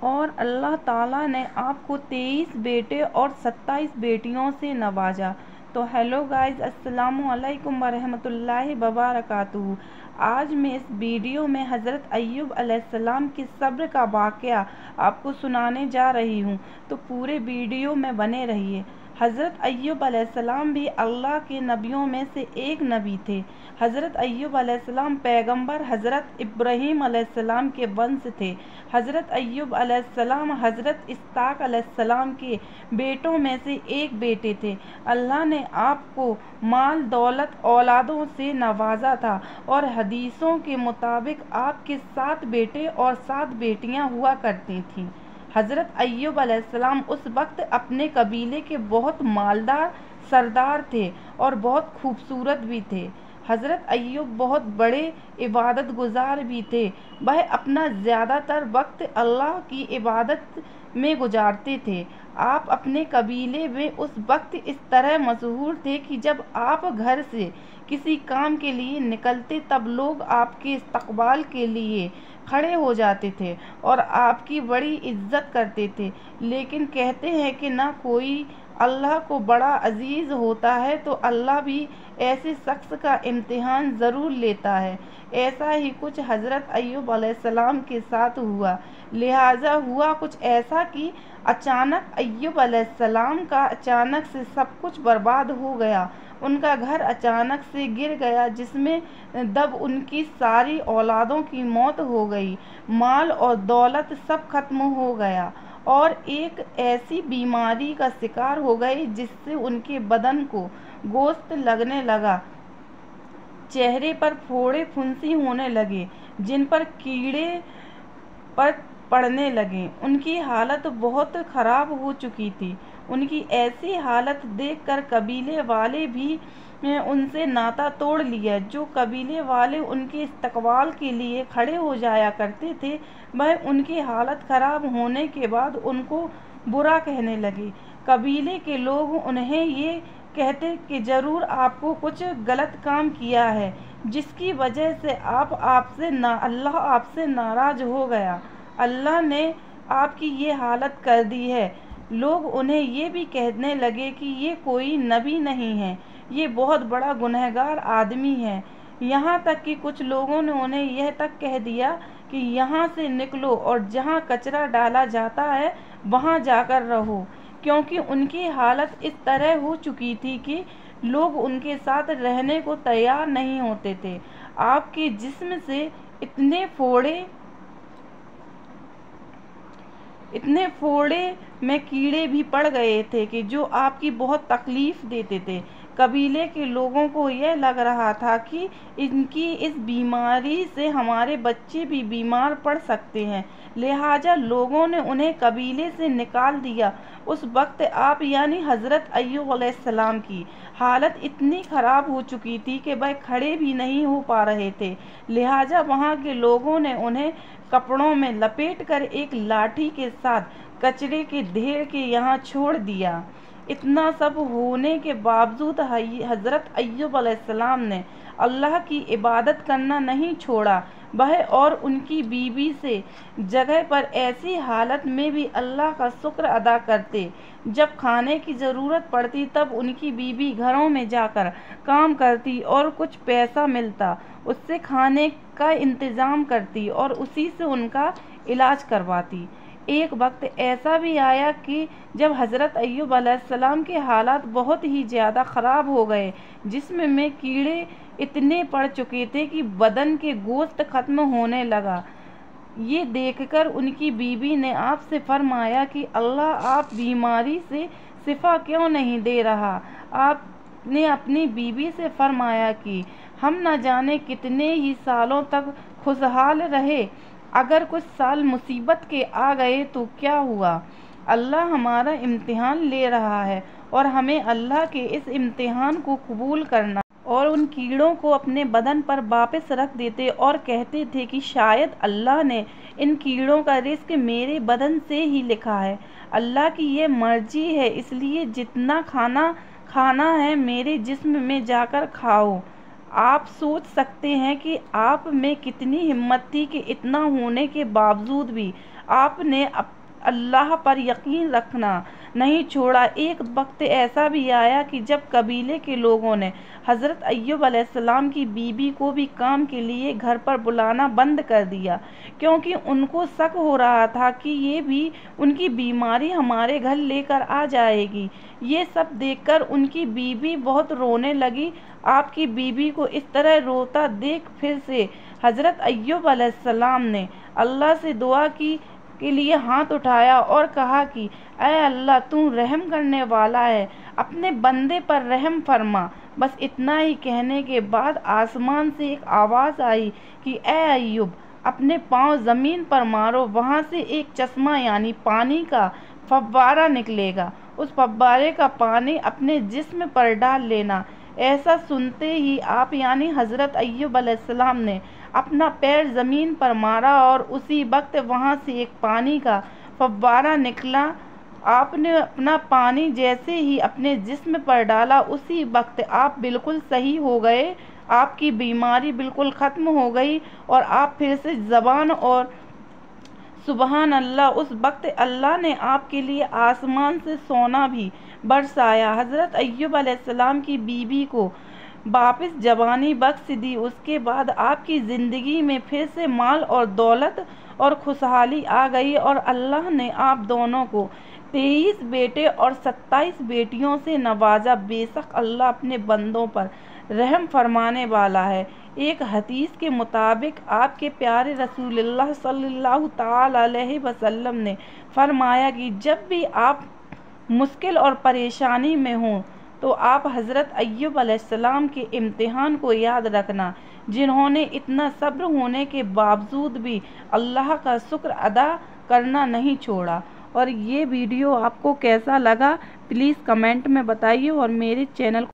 और अल्लाह ताला ने आपको 23 बेटे और 27 बेटियों से नवाजा। तो हेलो गाइस, अस्सलामु अलैकुम वरहमतुल्लाहि वबरकातुहू। आज मैं इस वीडियो में हज़रत अय्यूब अलैहिस्सलाम के सब्र का वाक़या आपको सुनाने जा रही हूँ, तो पूरे वीडियो में बने रहिए। हज़रत अय्यूब अलैहिस्सलाम भी अल्लाह के नबियों में से एक नबी थे। हज़रत अय्यूब अलैहिस्सलाम पैगंबर हज़रत इब्राहीम अलैहिस्सलाम के वंश थे। हज़रत अय्यूब अलैहिस्सलाम हज़रत इस्हाक़ अलैहिस्सलाम के बेटों में से एक बेटे थे। अल्लाह ने आपको माल दौलत औलादों से नवाजा था और हदीसों के मुताबिक आपके 7 बेटे और 7 बेटियां हुआ करती थीं। हज़रत अय्यूब अलैहिस्सलाम उस वक्त अपने कबीले के बहुत मालदार सरदार थे और बहुत खूबसूरत भी थे। हज़रत अय्यूब बहुत बड़े इबादत गुजार भी थे। वह अपना ज़्यादातर वक्त अल्लाह की इबादत में गुजारते थे। आप अपने कबीले में उस वक्त इस तरह मशहूर थे कि जब आप घर से किसी काम के लिए निकलते तब लोग आपके इस्तकबाल के लिए खड़े हो जाते थे और आपकी बड़ी इज्जत करते थे। लेकिन कहते हैं कि ना कोई अल्लाह को बड़ा अजीज़ होता है तो अल्लाह भी ऐसे शख्स का इम्तिहान ज़रूर लेता है। ऐसा ही कुछ हज़रत अय्यूब अलैहिस्सलाम के साथ हुआ। लिहाजा हुआ कुछ ऐसा कि अचानक अय्यूब अलैहिस्सलाम का अचानक से सब कुछ बर्बाद हो गया। उनका घर अचानक से गिर गया जिसमें दब उनकी सारी औलादों की मौत हो गई। माल और दौलत सब खत्म हो गया और एक ऐसी बीमारी का शिकार हो गए जिससे उनके बदन को गोश्त लगने लगा, चेहरे पर फोड़े फुंसी होने लगे, जिन पर कीड़े पड़ने लगे। उनकी हालत बहुत ख़राब हो चुकी थी। उनकी ऐसी हालत देखकर कबीले वाले भी उनसे नाता तोड़ लिया। जो कबीले वाले उनके इस्तकबाल के लिए खड़े हो जाया करते थे, वह उनकी हालत ख़राब होने के बाद उनको बुरा कहने लगे। कबीले के लोग उन्हें ये कहते कि ज़रूर आपको कुछ गलत काम किया है जिसकी वजह से अल्लाह आपसे नाराज़ हो गया। अल्लाह ने आपकी ये हालत कर दी है। लोग उन्हें ये भी कहने लगे कि ये कोई नबी नहीं है, ये बहुत बड़ा गुनहगार आदमी है। यहाँ तक कि कुछ लोगों ने उन्हें यह तक कह दिया कि यहाँ से निकलो और जहाँ कचरा डाला जाता है वहाँ जाकर रहो, क्योंकि उनकी हालत इस तरह हो चुकी थी कि लोग उनके साथ रहने को तैयार नहीं होते थे। आपके जिस्म से इतने फोड़े में कीड़े भी पड़ गए थे कि जो आपकी बहुत तकलीफ़ देते थे। कबीले के लोगों को यह लग रहा था कि इनकी इस बीमारी से हमारे बच्चे भी बीमार पड़ सकते हैं। लिहाजा लोगों ने उन्हें कबीले से निकाल दिया। उस वक्त आप यानी हज़रत अय्यूब अलैहिस्सलाम की हालत इतनी ख़राब हो चुकी थी कि वह खड़े भी नहीं हो पा रहे थे। लिहाजा वहाँ के लोगों ने उन्हें कपड़ों में लपेट कर एक लाठी के साथ कचरे के ढेर के यहाँ छोड़ दिया। इतना सब होने के बावजूद हज़रत अय्यूब अलैहिस्सलाम ने अल्लाह की इबादत करना नहीं छोड़ा। वह और उनकी बीवी से जगह पर ऐसी हालत में भी अल्लाह का शुक्र अदा करते। जब खाने की ज़रूरत पड़ती तब उनकी बीवी घरों में जाकर काम करती और कुछ पैसा मिलता उससे खाने का इंतज़ाम करती और उसी से उनका इलाज करवाती। एक वक्त ऐसा भी आया कि जब हज़रत अय्यूब अलैहिस्सलाम के हालात बहुत ही ज़्यादा ख़राब हो गए, जिस्म में कीड़े इतने पड़ चुके थे कि बदन के गोश्त ख़त्म होने लगा। ये देखकर उनकी बीवी ने आपसे फरमाया कि अल्लाह आप बीमारी से शिफा क्यों नहीं दे रहा। आपने अपनी बीवी से फरमाया कि हम न जाने कितने ही सालों तक खुशहाल रहे, अगर कुछ साल मुसीबत के आ गए तो क्या हुआ। अल्लाह हमारा इम्तिहान ले रहा है और हमें अल्लाह के इस इम्तिहान को कबूल करना। और उन कीड़ों को अपने बदन पर वापस रख देते और कहते थे कि शायद अल्लाह ने इन कीड़ों का रिस्क मेरे बदन से ही लिखा है। अल्लाह की ये मर्जी है, इसलिए जितना खाना है मेरे जिस्म में जाकर खाओ। आप सोच सकते हैं कि आप में कितनी हिम्मत थी कि इतना होने के बावजूद भी आपने अल्लाह पर यकीन रखना नहीं छोड़ा। एक वक्त ऐसा भी आया कि जब कबीले के लोगों ने हज़रत अय्यूब अलैहिस्सलाम की बीबी को भी काम के लिए घर पर बुलाना बंद कर दिया, क्योंकि उनको शक हो रहा था कि ये भी उनकी बीमारी हमारे घर लेकर आ जाएगी। ये सब देखकर उनकी बीबी बहुत रोने लगी। आपकी बीबी को इस तरह रोता देख फिर से हज़रत अय्यूब अलैहिस्सलाम ने अल्लाह से दुआ की के लिए हाथ उठाया और कहा कि ऐ अल्लाह, तू रहम करने वाला है, अपने बंदे पर रहम फरमा। बस इतना ही कहने के बाद आसमान से एक आवाज़ आई कि ऐ अय्यूब, अपने पाँव ज़मीन पर मारो। वहाँ से एक चश्मा यानी पानी का फव्वारा निकलेगा। उस फव्वारे का पानी अपने जिस्म पर डाल लेना। ऐसा सुनते ही आप यानी हज़रत अय्यूब अलैहिस्सलाम ने अपना पैर ज़मीन पर मारा और उसी वक्त वहाँ से एक पानी का फव्वारा निकला। आपने अपना पानी जैसे ही अपने जिस्म पर डाला, उसी वक्त आप बिल्कुल सही हो गए। आपकी बीमारी बिल्कुल ख़त्म हो गई और आप फिर से ज़बान और सुबहान अल्लाह। उस वक्त अल्लाह ने आपके लिए आसमान से सोना भी बरसाया। हज़रत अय्यूब अलैहिस्सलाम की बीबी को वापस जवानी बख्श दी। उसके बाद आपकी ज़िंदगी में फिर से माल और दौलत और खुशहाली आ गई और अल्लाह ने आप दोनों को 23 बेटे और 27 बेटियों से नवाजा। बेशक अल्लाह अपने बंदों पर रहम फरमाने वाला है। एक हदीस के मुताबिक आपके प्यारे रसूलुल्लाह सल्लल्लाहु ताला अलैहि वसल्लम ने फरमाया कि जब भी आप मुश्किल और परेशानी में हों तो आप हज़रत अय्यूब अलैहिस्सलाम के इम्तिहान को याद रखना, जिन्होंने इतना सब्र होने के बावजूद भी अल्लाह का शुक्र अदा करना नहीं छोड़ा। और ये वीडियो आपको कैसा लगा प्लीज़ कमेंट में बताइए और मेरे चैनल